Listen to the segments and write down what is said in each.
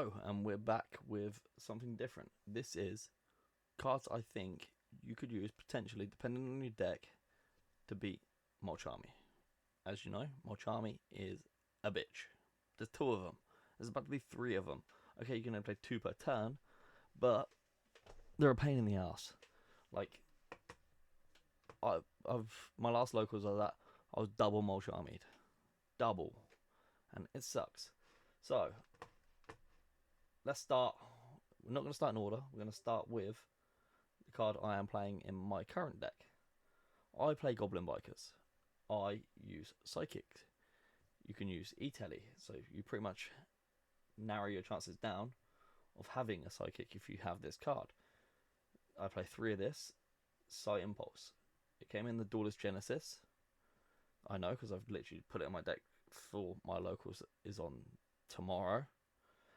Hello, and we're back with something different. This is cards I think you could use potentially, depending on your deck, to beat Mulcharmy. As you know, Mulcharmy is a bitch. There's two of them. There's about to be three of them. Okay, you can only play two per turn, but they're a pain in the ass. Like, I've my last locals are that I was double Mulcharmied, double, and it sucks. So let's start. We're not going to start in order. We're going to start with the card I am playing in my current deck. I play Goblin Bikers. I use Psychic. You can use E-Telly, so you pretty much narrow your chances down of having a Psychic if you have this card. I play three of this. Sight Impulse. It came in the Duelist Genesis. I know, because I've literally put it in my deck for my locals is on tomorrow.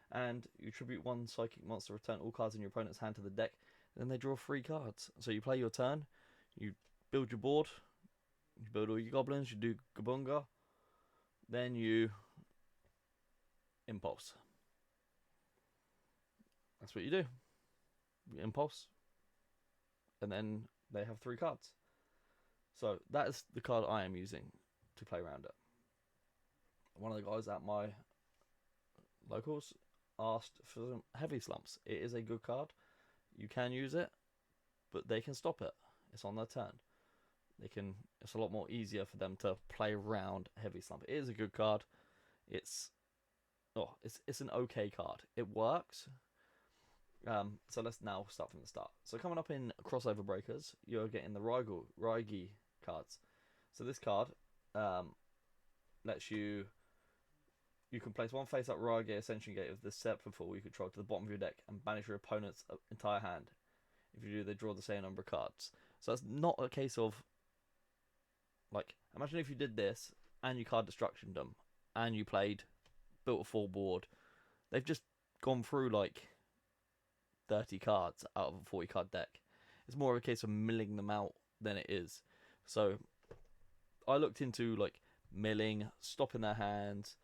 And you tribute one Psychic monster, return all cards in your opponent's hand to the deck, then they draw 3 cards. So you play your turn, you build your board, you build all your goblins, you do Gabunga, then you Impulse. That's what you do. You Impulse, and then they have 3 cards. So that is the card I am using to play around it. One of the guys at my locals asked for some heavy slumps. It is a good card. You can use it, but they can stop it. It's on their turn. It's a lot more easier for them to play around heavy slump. It is a good card. It's an okay card. It works. So let's now start from the start. So coming up in crossover breakers, you're getting the Raigi cards. So this card lets you. You can place one face-up Raigi Ascension Gate of the set before you control to the bottom of your deck and banish your opponent's entire hand. If you do, they draw the same number of cards. So it's not a case of, like, imagine if you did this and you card destruction them and you built a full board. They've just gone through like 30 cards out of a 40 card deck. It's more of a case of milling them out than it is. So I looked into like milling, stopping their hands.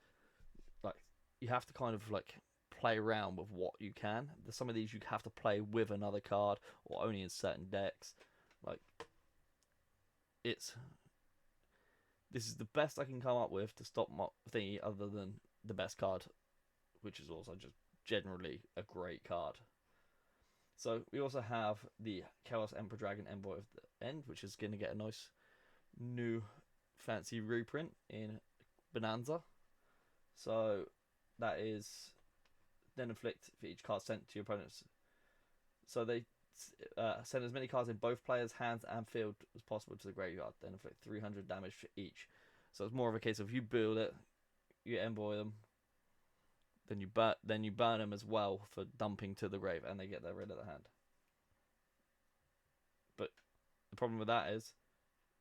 Like, you have to kind of like play around with what you can. There's some of these you have to play with another card or only in certain decks. Like, this is the best I can come up with to stop my thingy, other than the best card, which is also just generally a great card. So we also have the Chaos Emperor Dragon Envoy of the End, which is going to get a nice new fancy reprint in Bonanza. So that is then inflict for each card sent to your opponents. So they send as many cards in both players' hands and field as possible to the graveyard. Then inflict 300 damage for each. So it's more of a case of you build it, you envoy them, then you burn them as well for dumping to the grave, and they get rid of the hand. But the problem with that is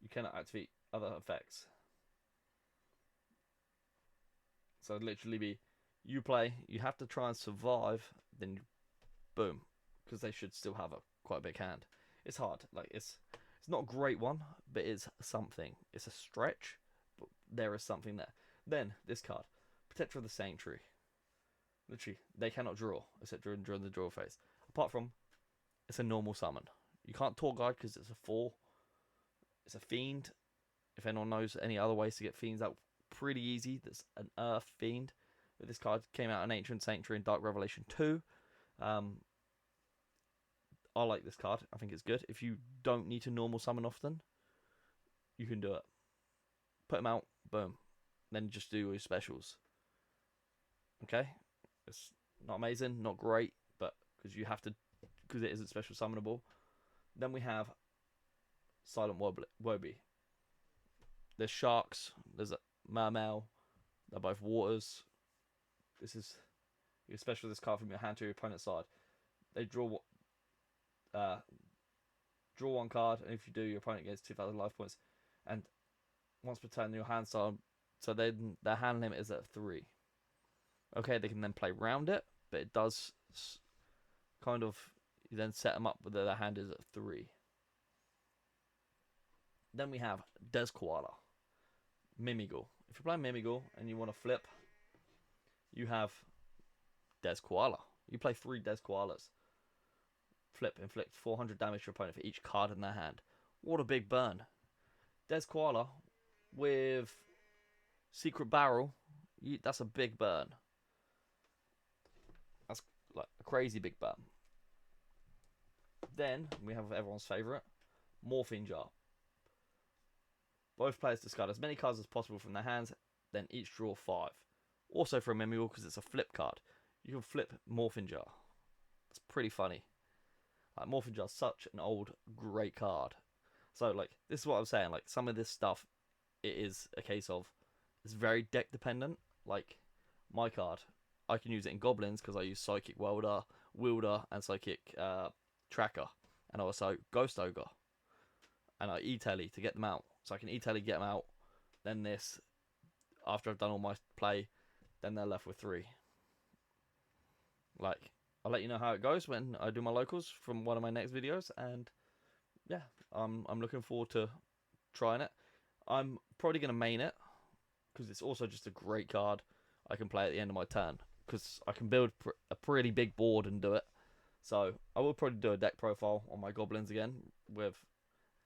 you cannot activate other effects. So it'd literally be you play, you have to try and survive, then boom, because they should still have quite a big hand. It's hard. Like, it's not a great one, but it's something. It's a stretch, but there is something there. Then this card, Protector of the Sanctuary. Literally, they cannot draw except during the draw phase. Apart from, it's a normal summon. You can't Tour Guide because it's a 4. It's a Fiend. If anyone knows any other ways to get Fiends out, pretty easy. That's an Earth Fiend. But this card came out in Ancient Sanctuary and Dark Revelation 2. I like this card. I think it's good. If you don't need to normal summon often, you can do it. Put them out, boom. Then just do your specials. Okay? It's not amazing, not great, but because it isn't special summonable. Then we have Silent Wobie. There's sharks, there's a mermail, they're both waters. You special this card from your hand to your opponent's side. They draw one card, and if you do, your opponent gets 2,000 life points. And once per turn, your hand style, so their hand limit is at 3. Okay, they can then play around it, but it does kind of, you then set them up with their hand is at 3. Then we have Des Koala, Mimigal. If you're playing Mimigal and you want to flip, you have Des Koala. You play 3 Des Koalas. Flip, inflict 400 damage to your opponent for each card in their hand. What a big burn. Des Koala with Secret Barrel, that's a big burn. That's like a crazy big burn. Then we have everyone's favourite, Morphine Jar. Both players discard as many cards as possible from their hands, then each draw 5. Also for a Mimule, because it's a flip card, you can flip Morphine Jar. It's pretty funny. Like, Morphine Jar is such an old, great card. So, like, this is what I'm saying. Like, some of this stuff, it is a case of, it's very deck dependent. Like, my card, I can use it in Goblins because I use Psychic Wielder, and Psychic Tracker. And also Ghost Ogre. And I E-Telly to get them out. So I can E-Telly, get them out. Then this, after I've done all my play, then they're left with 3. Like, I'll let you know how it goes when I do my locals from one of my next videos. And yeah, I'm looking forward to trying it. I'm probably going to main it, because it's also just a great card I can play at the end of my turn, because I can build a pretty big board and do it. So I will probably do a deck profile on my Goblins again with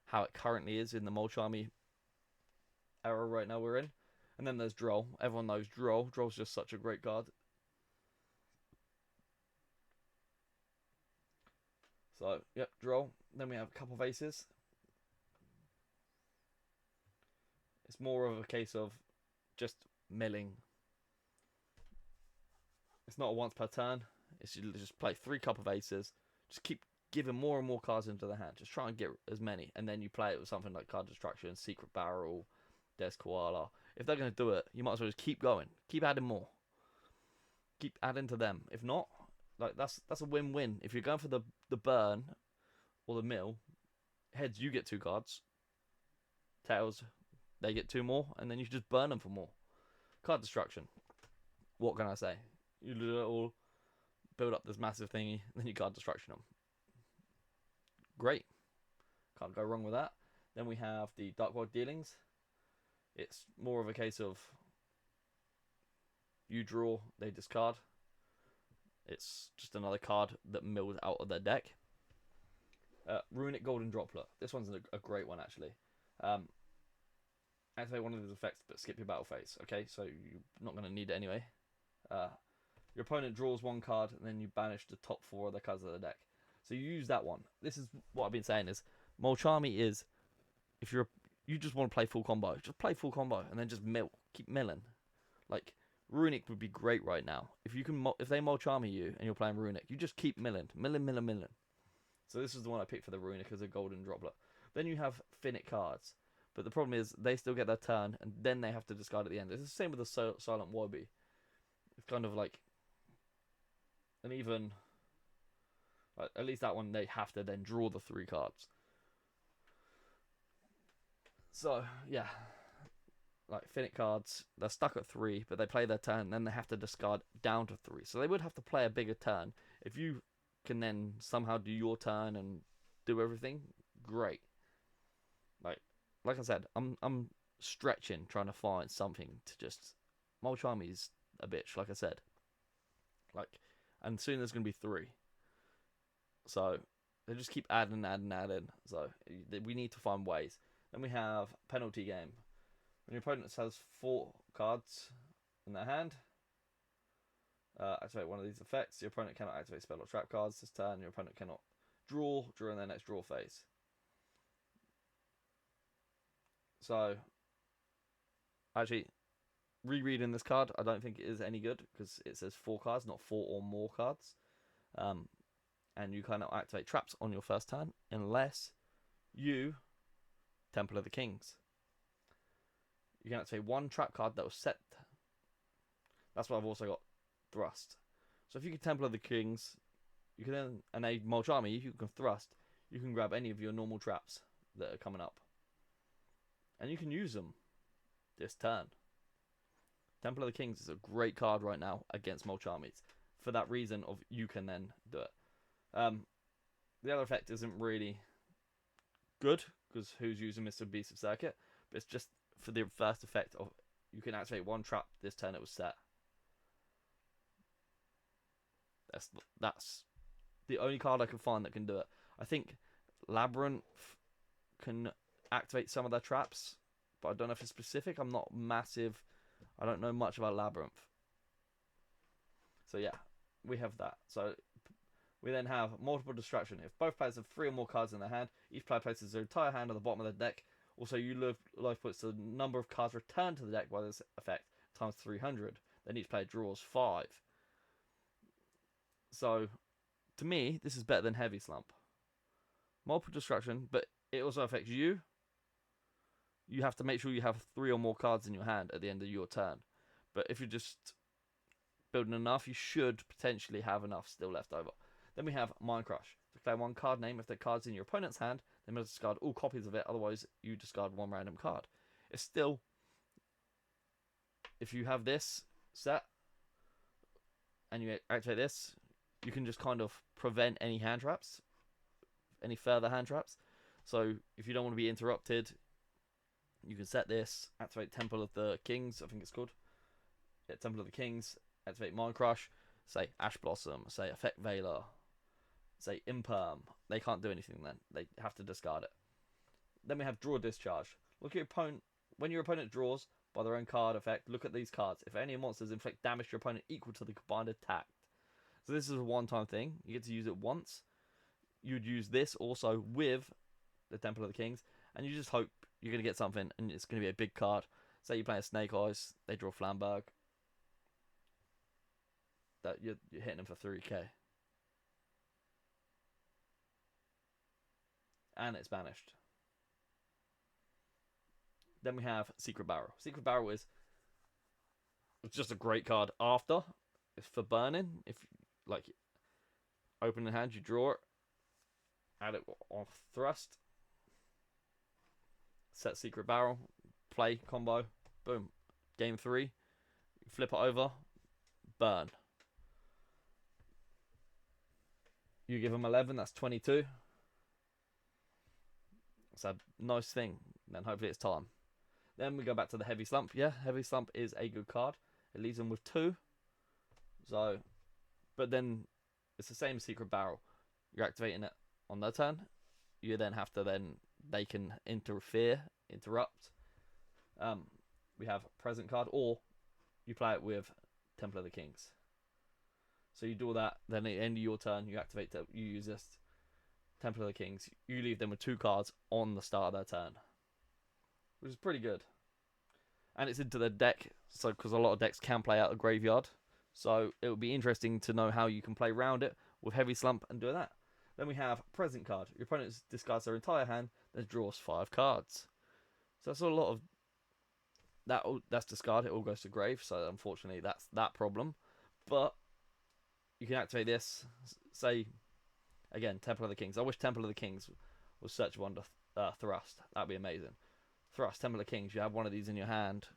how it currently is in the Mulcharmy era right now we're in. And then there's Droll. Everyone knows Droll. Droll's just such a great card. So, yep, Droll. Then we have a couple of aces. It's more of a case of just milling. It's not a once per turn. It's you just play 3 couple of aces. Just keep giving more and more cards into the hand. Just try and get as many. And then you play it with something like Card Destruction, Secret Barrel, Des Koala. If they're going to do it, you might as well just keep going. Keep adding more. Keep adding to them. If not, like that's a win-win. If you're going for the burn or the mill, heads you get 2 cards. Tails, they get 2 more, and then you just burn them for more. Card Destruction. What can I say? You little build up this massive thingy, then you Card Destruction them. Great. Can't go wrong with that. Then we have the Dark World Dealings. It's more of a case of you draw, they discard. It's just another card that mills out of their deck. Runic Golden Droplet. This one's a great one, actually. Activate one of these effects, but skip your battle phase. Okay, so you're not going to need it anyway. Your opponent draws 1 card, and then you banish the top 4 of the cards of the deck. So you use that one. This is what I've been saying is, Mulcharmy is, if you just want to play full combo, just play full combo, and then just mill. Keep milling. Like, Runic would be great right now. If they Mulcharmy you, and you're playing Runic, you just keep milling. Milling. So this is the one I picked for the Runic as a Golden Droplet. Then you have Finite cards. But the problem is, they still get their turn, and then they have to discard at the end. It's the same with the Silent Wobby. It's kind of like an even... Like, at least that one, they have to then draw the 3 cards. So, yeah. Like, Finite cards, they're stuck at 3, but they play their turn, and then they have to discard down to 3. So they would have to play a bigger turn. If you can then somehow do your turn and do everything, great. Like I said, I'm stretching, trying to find something to just... Mulcharmy's a bitch, like I said. Like, and soon there's going to be 3. So, they just keep adding. So, we need to find ways. Then we have Penalty Game. When your opponent has 4 cards in their hand, activate one of these effects. Your opponent cannot activate spell or trap cards this turn. Your opponent cannot draw during their next draw phase. So, actually, rereading this card, I don't think it is any good, because it says 4 cards, not 4 or more cards. And you cannot activate traps on your first turn unless you Temple of the Kings. You can activate 1 trap card that was set. That's what I've also got. Thrust. So if you can Temple of the Kings, you can then, and a Mulcharmy, you can thrust. You can grab any of your normal traps that are coming up, and you can use them this turn. Temple of the Kings is a great card right now against Mulcharmys. For that reason of you can then do it. The other effect isn't really good, because who's using Mr. Beast of Circuit, but it's just for the first effect of you can activate 1 trap this turn it was set. That's the only card I can find that can do it. I think Labyrinth can activate some of their traps, but I don't know if it's specific. I'm not massive. I don't know much about Labyrinth. So yeah, we have that. So we then have multiple distraction. If both players have 3 or more cards in their hand, each player places their entire hand on the bottom of the deck. Also, you life puts the number of cards returned to the deck by this effect times 300. Then each player draws 5. So, to me, this is better than Heavy Slump. Multiple distraction, but it also affects you. You have to make sure you have 3 or more cards in your hand at the end of your turn. But if you're just building enough, you should potentially have enough still left over. Then we have Mind Crush. Declare 1 card name. If the card's in your opponent's hand, they must discard all copies of it. Otherwise, you discard 1 random card. It's still, if you have this set and you activate this, you can just kind of prevent any hand traps, any further hand traps. So if you don't want to be interrupted, you can set this, activate Temple of the Kings, I think it's called. Yeah, Temple of the Kings, activate Mind Crush, say Ash Blossom, say Effect Veiler, say Imperm. They can't do anything then. They have to discard it. Then we have Draw Discharge. Look at your opponent. When your opponent draws by their own card effect, look at these cards. If any monsters inflict damage to your opponent equal to the combined attack. So this is a one-time thing. You get to use it once. You'd use this also with the Temple of the Kings, and you just hope you're going to get something, and it's going to be a big card. Say you play a Snake Eyes, they draw Flamberg. That you're hitting them for 3k. And it's banished. Then we have Secret Barrel. Secret Barrel is just a great card after. It's for burning. If like open the hand, you draw it, add it on thrust, set Secret Barrel, play combo, boom. Game 3, flip it over, burn. You give them 11, that's 22. It's a nice thing. Then hopefully it's time. Then we go back to the Heavy Slump. Yeah, Heavy Slump is a good card. It leaves them with 2. So, but then it's the same as Secret Barrel. You're activating it on their turn. You then have to they can interrupt. We have Present card, or you play it with Temple of the Kings. So you do that, then at the end of your turn, you activate you use this Temple of the Kings. You leave them with 2 cards on the start of their turn, which is pretty good. And it's into the deck, so because a lot of decks can play out a graveyard. So it would be interesting to know how you can play around it with Heavy Slump and do that. Then we have Present card. Your opponent discards their entire hand, then draws 5 cards. So that's a lot of that's discarded. It all goes to grave. So unfortunately, that's that problem. But you can activate this. Say again, Temple of the Kings. I wish Temple of the Kings was Search Wonder Thrust. That'd be amazing. Thrust, Temple of the Kings. You have one of these in your hand.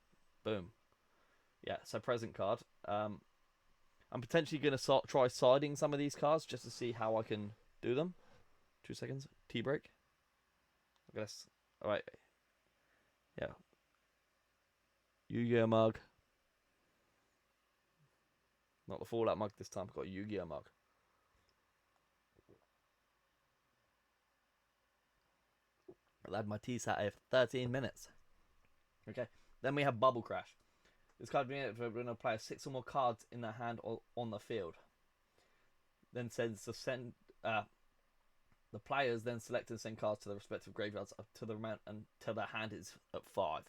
Boom. Yeah. So Present card. I'm potentially going to try siding some of these cards just to see how I can do them. 2 seconds. Tea break. I guess. Alright. Yeah. Yu-Gi-Oh mug. Not the Fallout mug this time. I've got a Yu-Gi-Oh mug. I'll add my tea sat here for 13 minutes. Okay. Then we have Bubble Crash. This card being able to when a player 6 or more cards in their hand or on the field. Then sends to send the players then select and send cards to their respective graveyards up to the amount until their hand is at 5.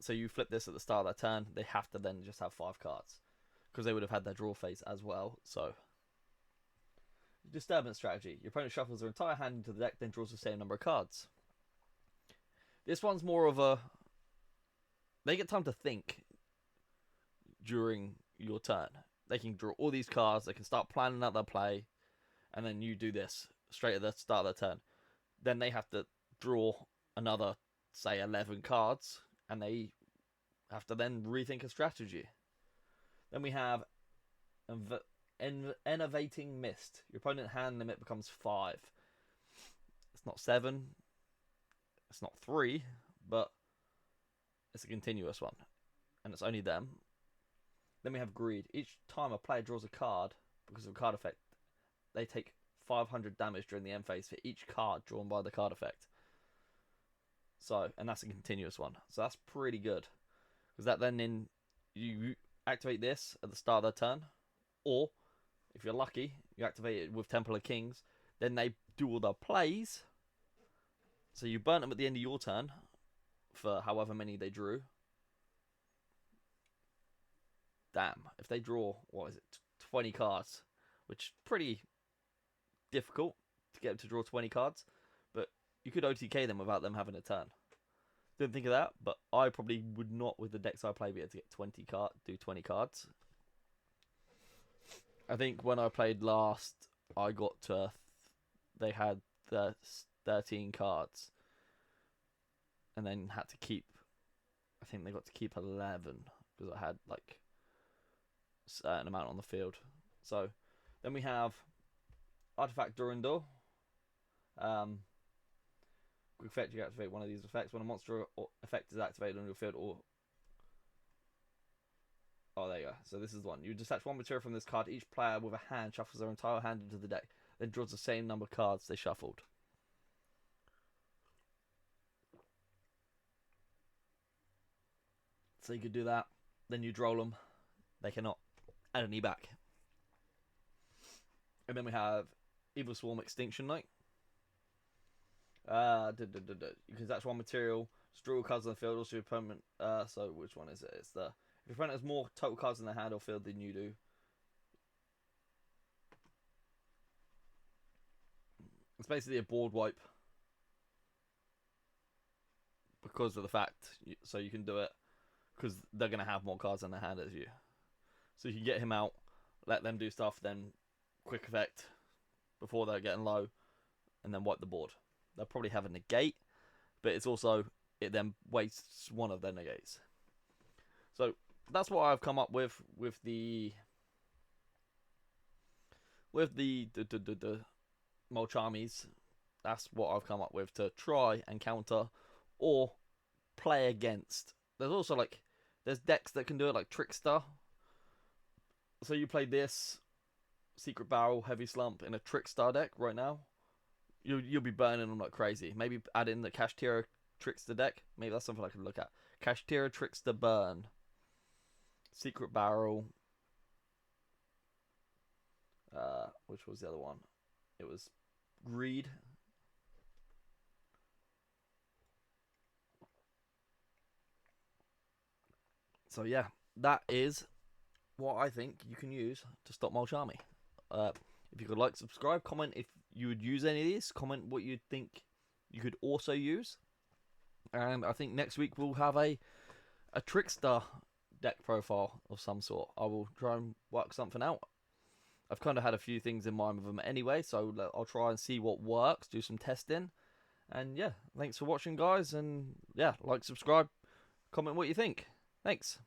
So you flip this at the start of their turn, they have to then just have 5 cards. Because they would have had their draw phase as well. So Disturbance strategy. Your opponent shuffles their entire hand into the deck, then draws the same number of cards. This one's more of a they get time to think during your turn. They can draw all these cards, they can start planning out their play, and then you do this straight at the start of their turn. Then they have to draw another, say, 11 cards, and they have to then rethink a strategy. Then we have Enervating Mist. Your opponent hand limit becomes 5. It's not 7. It's not 3, but it's a continuous one, and it's only them. Then we have greed. Each time a player draws a card because of a card effect, they take 500 damage during the end phase for each card drawn by the card effect. So, and that's a continuous one. So that's pretty good. Because that then you activate this at the start of their turn, or if you're lucky, you activate it with Temple of Kings. Then they do all their plays. So you burn them at the end of your turn for however many they drew. Damn, if they draw, what is it, 20 cards, which is pretty difficult to get them to draw 20 cards, but you could OTK them without them having a turn. Didn't think of that, but I probably would not, with the decks I play, be able to get 20 cards. I think when I played last, I got to, they had 13 cards, and then had to keep, I think they got to keep 11, because I had like a certain amount on the field. So then we have Artifact Durandal. Quick effect, you activate one of these effects when a monster effect is activated on your field, or oh, there you go. So this is the one. You detach one material from this card. Each player with a hand shuffles their entire hand into the deck, then draws the same number of cards they shuffled. So you could do that. Then you roll them. They cannot add any back. And then we have Evil Swarm Extinction Knight. You can attach one material, draw cards on the field, also your opponent. So which one is it? It's the, if your opponent has more total cards in their hand or field than you do. It's basically a board wipe because of the fact, so you can do it because they're going to have more cards in their hand as you. So you can get him out, let them do stuff, then quick effect before they're getting low, and then wipe the board. They'll probably have a negate, but it's also, it then wastes one of their negates. So that's what I've come up with the Mulcharmys. That's what I've come up with to try and counter or play against. There's also like, there's decks that can do it, like Trickster. So you play this Secret Barrel Heavy Slump in a Trickstar deck right now, you'll be burning them like crazy. Maybe add in the Kashtira Trickster deck. Maybe that's something I could look at. Kashtira Trickster Burn, Secret Barrel. Which was the other one? It was Greed. So yeah, that is what I think you can use to stop Mulcharmy. If you could like, subscribe, comment if you would use any of these, comment what you'd think you could also use. And I think next week we'll have a Trickster deck profile of some sort. I will try and work something out. I've kind of had a few things in mind with them anyway, so I'll try and see what works, do some testing. And yeah, thanks for watching, guys. And yeah, like, subscribe, comment what you think. Thanks.